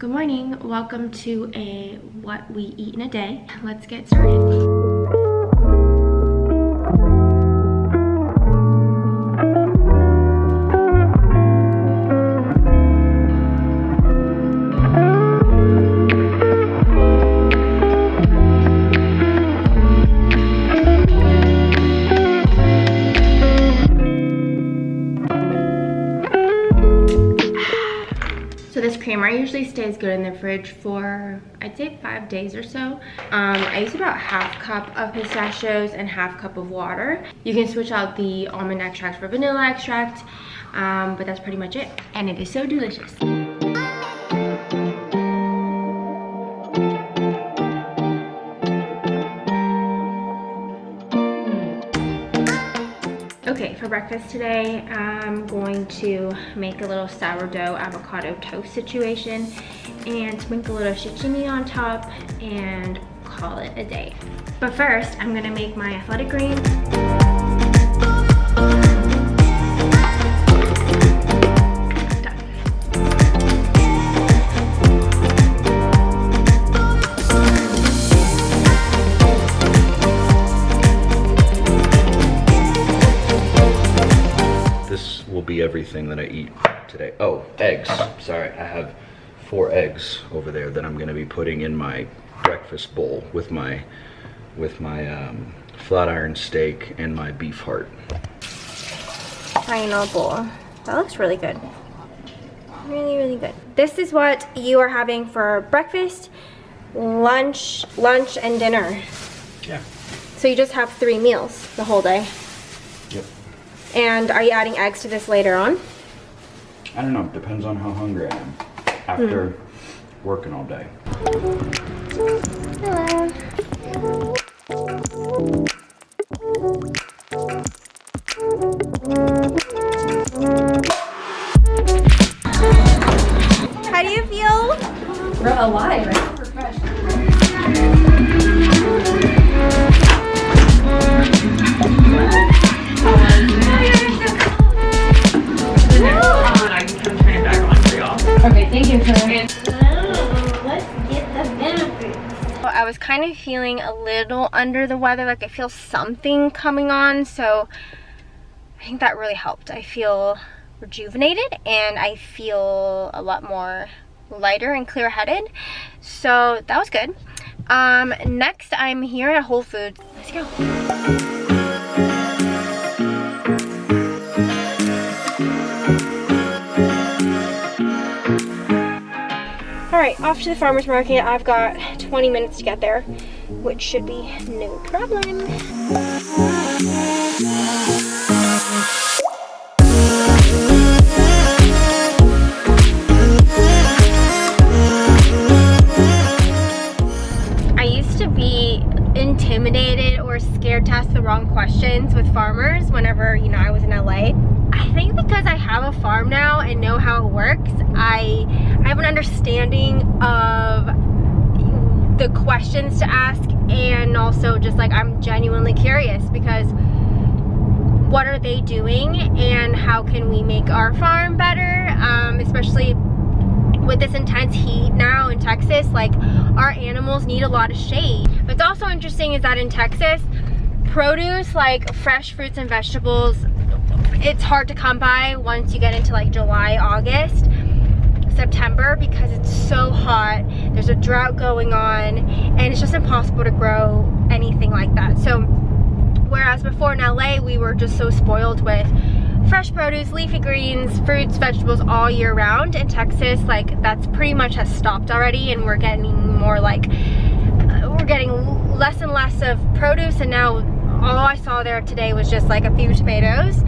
Good morning, welcome to a what we eat in a day. Let's get started. So this creamer usually stays good in the fridge for, I'd say 5 days or so. I use about ½ cup of pistachios and ½ cup of water. You can switch out the almond extract for vanilla extract, but that's pretty much it. And it is so delicious. Okay, for breakfast today, I'm going to make a little sourdough avocado toast situation and sprinkle a little shishimi on top and call it a day. But first, I'm gonna make my athletic greens. Be everything that I eat today. Oh, eggs. Sorry, I have 4 eggs over there that I'm gonna be putting in my breakfast bowl with my flat iron steak and my beef heart. Final bowl. That looks really good. Really, really good. This is what you are having for breakfast, lunch, and dinner. Yeah. So you just have 3 meals the whole day. Yep. And are you adding eggs to this later on? I don't know, depends on how hungry I am after working all day. Hello. How do you feel? We're alive. I feel refreshed. Okay, thank you, Claire. Let's get the benefits. Well, I was kind of feeling a little under the weather, like I feel something coming on, so I think that really helped. I feel rejuvenated and I feel a lot more lighter and clear-headed, so that was good. Next, I'm here at Whole Foods. Let's go. Alright, off to the farmer's market. I've got 20 minutes to get there, which should be no problem. I used to be intimidated or scared to ask the wrong questions with farmers whenever, you know, I was in LA. I think because I have a farm now and know how it works, I have an understanding of the questions to ask, and also just like I'm genuinely curious because what are they doing and how can we make our farm better, especially with this intense heat now in Texas. Like, our animals need a lot of shade. What's also interesting is that in Texas, produce like fresh fruits and vegetables, it's hard to come by once you get into like July, August, September, because it's so hot. There's a drought going on and it's just impossible to grow anything like that. So whereas before in LA we were just so spoiled with fresh produce, leafy greens, fruits, vegetables all year round, in Texas like that's pretty much has stopped already, and we're getting more like we're getting less and less of produce, and now all I saw there today was just like a few tomatoes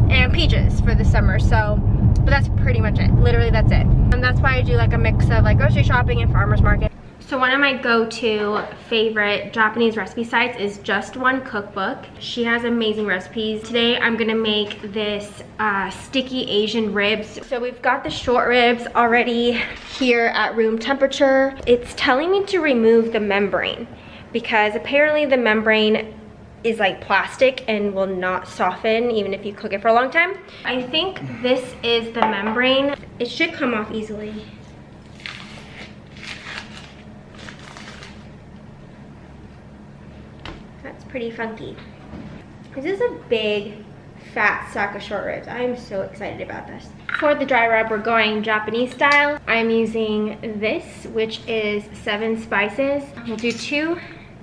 and peaches for the summer. So, but that's pretty much it. Literally, that's it. And that's why I do like a mix of like grocery shopping and farmer's market. So one of my go-to favorite Japanese recipe sites is Just One Cookbook. She has amazing recipes. Today I'm gonna make this sticky Asian ribs. So we've got the short ribs already here at room temperature. It's telling me to remove the membrane because apparently the membrane is like plastic and will not soften even if you cook it for a long time. I think this is the membrane. It should come off easily. pretty funky. This is a big, fat stack of short ribs. I am so excited about this. For the dry rub, we're going Japanese style. I'm using this, which is 7 spices. We'll do 2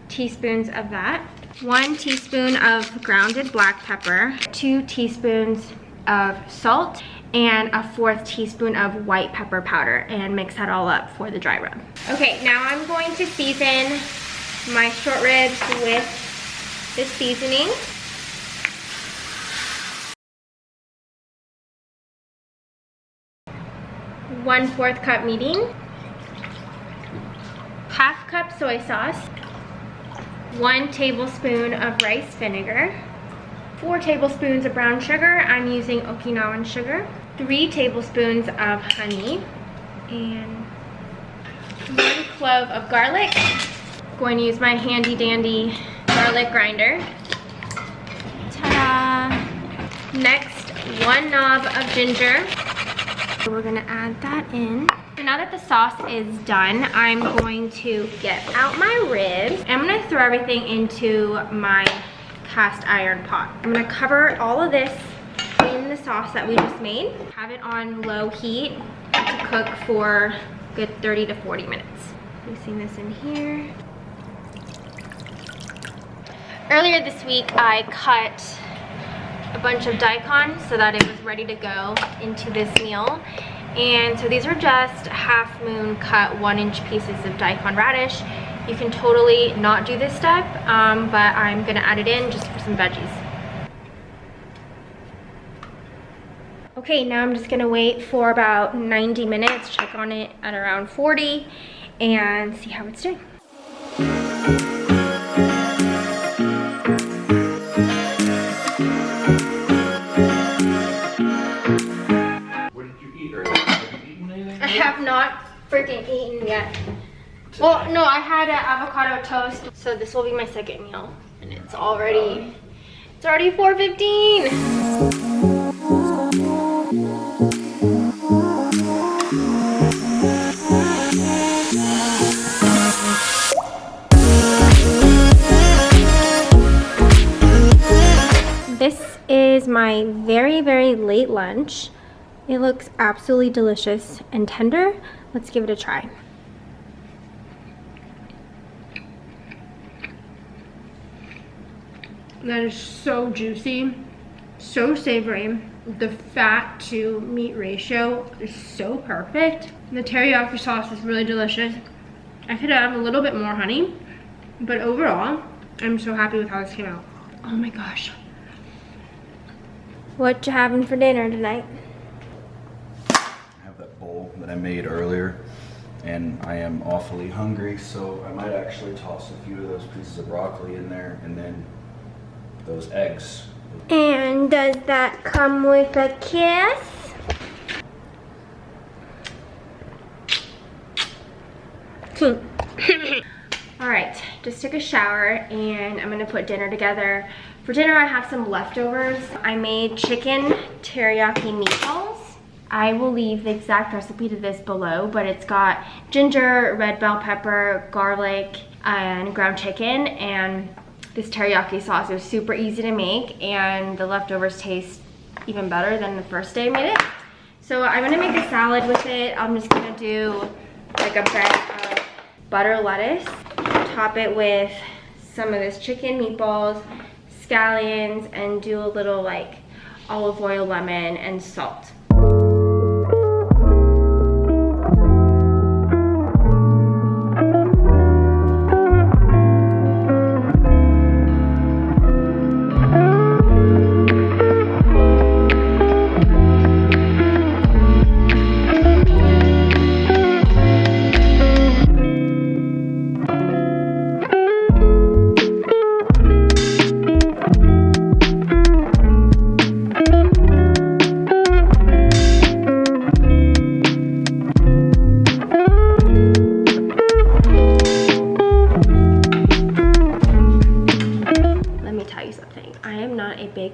teaspoons of that. 1 teaspoon of grounded black pepper, 2 teaspoons of salt, and a 1/4 teaspoon of white pepper powder, and mix that all up for the dry rub. Okay, now I'm going to season my short ribs with this seasoning. 1/4 cup meating, 1/2 cup soy sauce, 1 tablespoon of rice vinegar, 4 tablespoons of brown sugar. I'm using Okinawan sugar, 3 tablespoons of honey, and 1 clove of garlic. I'm going to use my handy dandy garlic grinder. Ta-da! Next, 1 knob of ginger. So we're gonna add that in. So now that the sauce is done, I'm going to get out my ribs. I'm gonna throw everything into my cast iron pot. I'm gonna cover all of this in the sauce that we just made. Have it on low heat to cook for a good 30 to 40 minutes. Placing this in here. Earlier this week, I cut a bunch of daikon so that it was ready to go into this meal. And so these are just half moon cut 1-inch pieces of daikon radish. You can totally not do this step, but I'm gonna add it in just for some veggies. Okay, now I'm just gonna wait for about 90 minutes, check on it at around 40, and see how it's doing. I have not freaking eaten yet. Well, no, I had an avocado toast. So this will be my second meal, and it's already 4:15. This is my very, very late lunch. It looks absolutely delicious and tender. Let's give it a try. That is so juicy, so savory. The fat to meat ratio is so perfect. The teriyaki sauce is really delicious. I could add a little bit more honey, but overall, I'm so happy with how this came out. Oh my gosh. What you having for dinner tonight? Bowl that I made earlier, and I am awfully hungry, so I might actually toss a few of those pieces of broccoli in there, and then those eggs. And does that come with a kiss? All right, just took a shower and I'm gonna put dinner together. For dinner, I have some leftovers. I made chicken teriyaki meatballs. I will leave the exact recipe to this below, but it's got ginger, red bell pepper, garlic, and ground chicken, and this teriyaki sauce. It was super easy to make, and the leftovers taste even better than the first day I made it. So I'm gonna make a salad with it. I'm just gonna do like a bed of butter lettuce, top it with some of this chicken meatballs, scallions, and do a little like olive oil, lemon, and salt.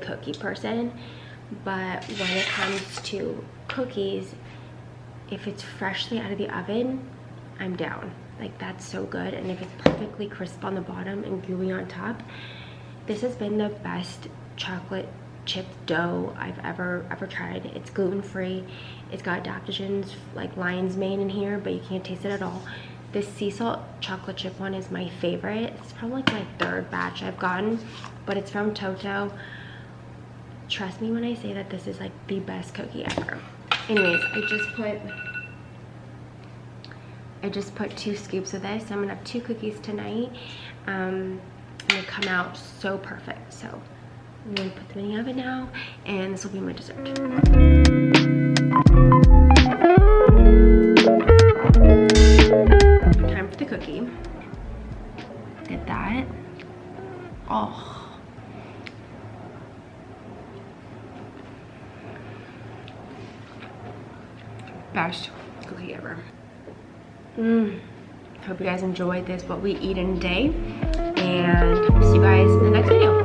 Cookie person, but when it comes to cookies, if it's freshly out of the oven, I'm down. Like, that's so good. And if it's perfectly crisp on the bottom and gooey on top, This has been the best chocolate chip dough I've ever tried. It's gluten-free. It's got adaptogens like lion's mane in here, but you can't taste it at all. This sea salt chocolate chip one is my favorite. It's probably like my 3rd batch I've gotten, but it's from Toto. Trust me when I say that this is like the best cookie ever. Anyways, I just put 2 scoops of this. I'm gonna have 2 cookies tonight, and they come out so perfect. So I'm gonna put them in the oven now, and this will be my dessert. Time for the cookie. Look at that. Oh. Best cookie ever. Hope you guys enjoyed this, what we eat in a day, and see you guys in the next video.